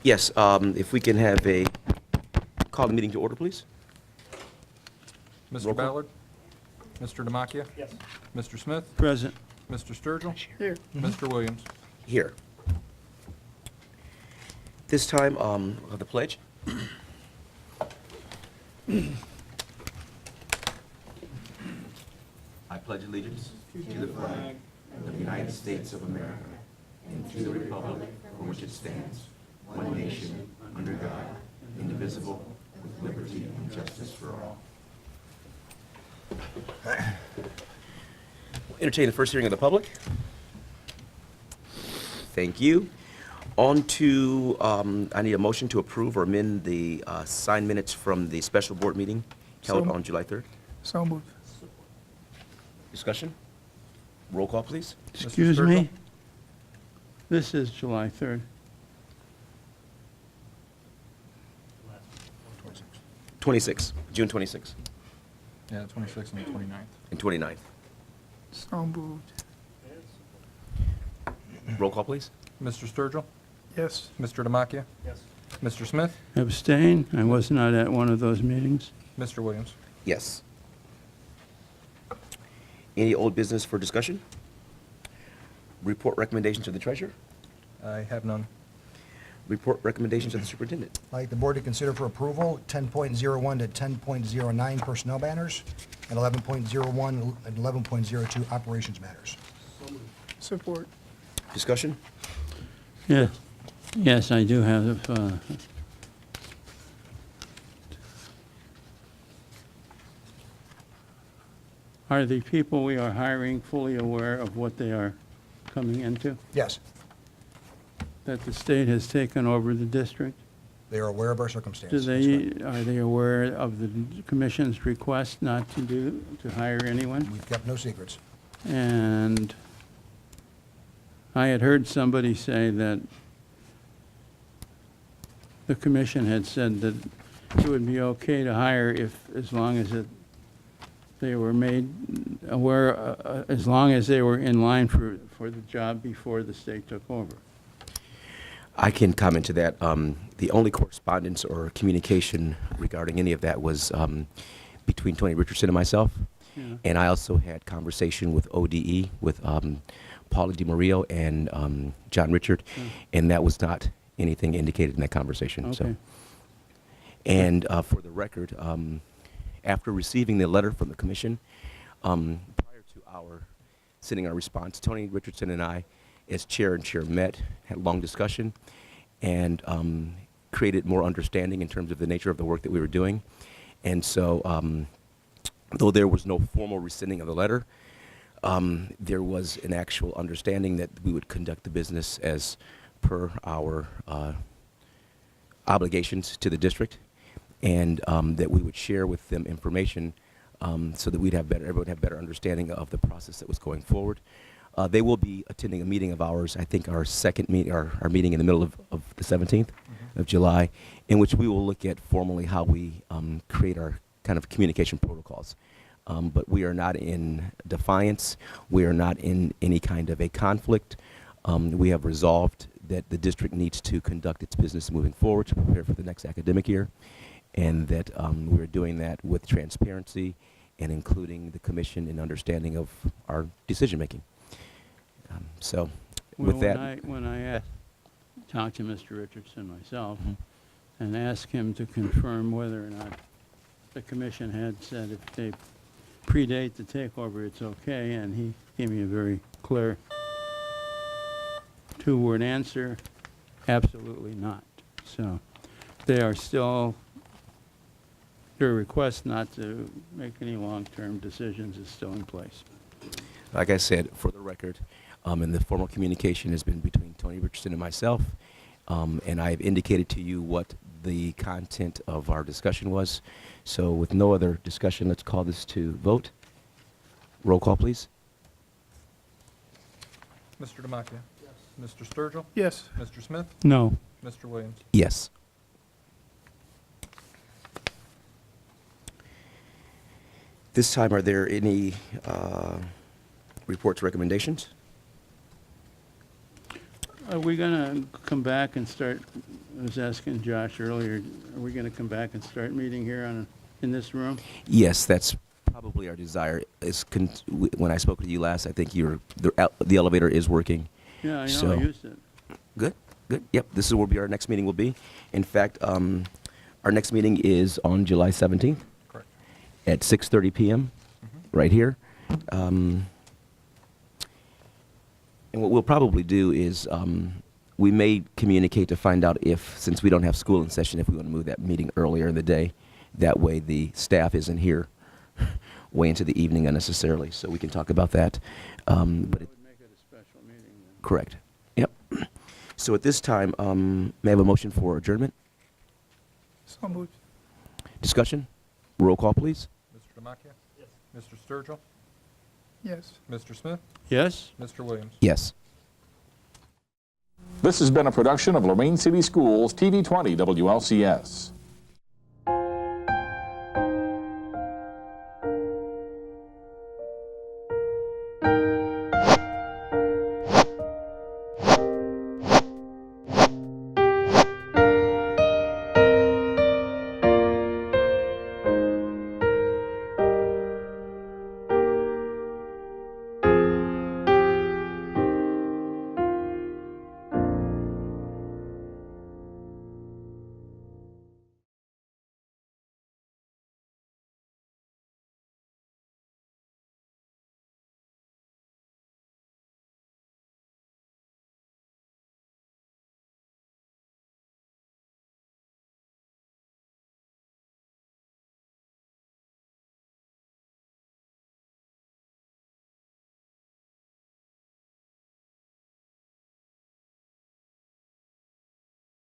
Yes, if we can have a, call the meeting to order, please. Roll Mr. call. Ballard? Mr. Demakia? Yes. Mr. Smith? Present. Mr. Sturgill? Here. Mr. Williams? Here. This time, of the pledge. I pledge allegiance to the flag of the United States of America and to the republic for which it stands, one nation, under God, indivisible, with liberty and justice for all. Entertain the first hearing of the public. Thank you. On to, I need a motion to approve or amend the signed minutes from the special board meeting held So- on July 3rd. So moved. Discussion? Roll call, please. Mr. Excuse Sturgill? me? This is July 3rd. 26, June 26th Yeah, 26th and 29th. and 29th. So moved. Roll call, please. Mr. Sturgill? Yes. Mr. Demakia? Yes. Mr. Smith? Abstain. I was not at one of those meetings. Mr. Williams? Yes. Any old business for discussion? Report recommendations to the treasurer? I have none. Report recommendations to the superintendent? I'd like the board to consider for approval 10.01 to 10.09 personnel banners, and 11.01 and 11.02 operations matters. Support. Discussion? Yes. Yes, I do have, are the people we are hiring fully aware of what they are coming into? Yes, That the state has taken over the district? they are aware of our Do circumstances. are they aware of the commission's request not to hire anyone? We've kept no secrets. And I had heard somebody say that the commission had said that it would be okay to hire as long as they were made aware, as long as they were in line for the job before the state took over. I can comment to that. The only correspondence or communication regarding any of that was between Tony Richardson and myself. Yeah. And I also had conversation with ODE, with Paula DiMario and John Richard, and that was not anything indicated in that conversation. Okay. So, and for the record, after receiving the letter from the commission, prior to our sending our response, Tony Richardson and I, as chair and chair, met, had a long discussion, and created more understanding in terms of the nature of the work that we were doing. And so, though there was no formal rescinding of the letter, there was an actual understanding that we would conduct the business as per our obligations to the district, and that we would share with them information so that everyone would have better understanding of the process that was going forward. They will be attending a meeting of ours, I think our second meeting, our meeting in the middle of the 17th of July, in which we will look at formally how we create our kind of communication protocols. But we are not in defiance. We are not in any kind of a conflict. We have resolved that the district needs to conduct its business moving forward to prepare for the next academic year, and that we're doing that with transparency and including the commission in understanding of our decision-making. So, with that, When I talked to Mr. Richardson myself Mhm. and asked him to confirm whether or not the commission had said if they predate the takeover, it's okay, and he gave me a very clear two-word answer, absolutely not. So they are still, their request not to make any long-term decisions is still in place. like I said, for the record, and the formal communication has been between Tony Richardson and myself, and I have indicated to you what the content of our discussion was. So with no other discussion, let's call this to vote. Roll call, please. Mr. Demakia? Yes. Mr. Sturgill? Yes. Mr. Smith? No. Mr. Williams? Yes. This time, are there any reports, recommendations? Are we gonna come back and start, I was asking Josh earlier, are we gonna come back and start meeting here in this room? Yes, that's probably our desire. When I spoke to you last, I think the elevator is working. Yeah, I know, So- I used it. Good, good. Yep, this is where our next meeting will be. In fact, our next meeting is on July 17th Correct. at 6:30 p.m. right here. And what we'll probably do is we may communicate to find out if, since we don't have school in session, if we want to move that meeting earlier in the day. That way the staff isn't here way into the evening unnecessarily. So we can talk about that. But That would make it a special meeting then. correct. Yep. So at this time, may I have a motion for adjournment? So moved. Discussion? Roll call, please. Mr. Demakia? Yes. Mr. Sturgill? Yes. Mr. Smith? Yes? Mr. Williams? Yes. This has been a production of Lorain City Schools TV 20 WLCS.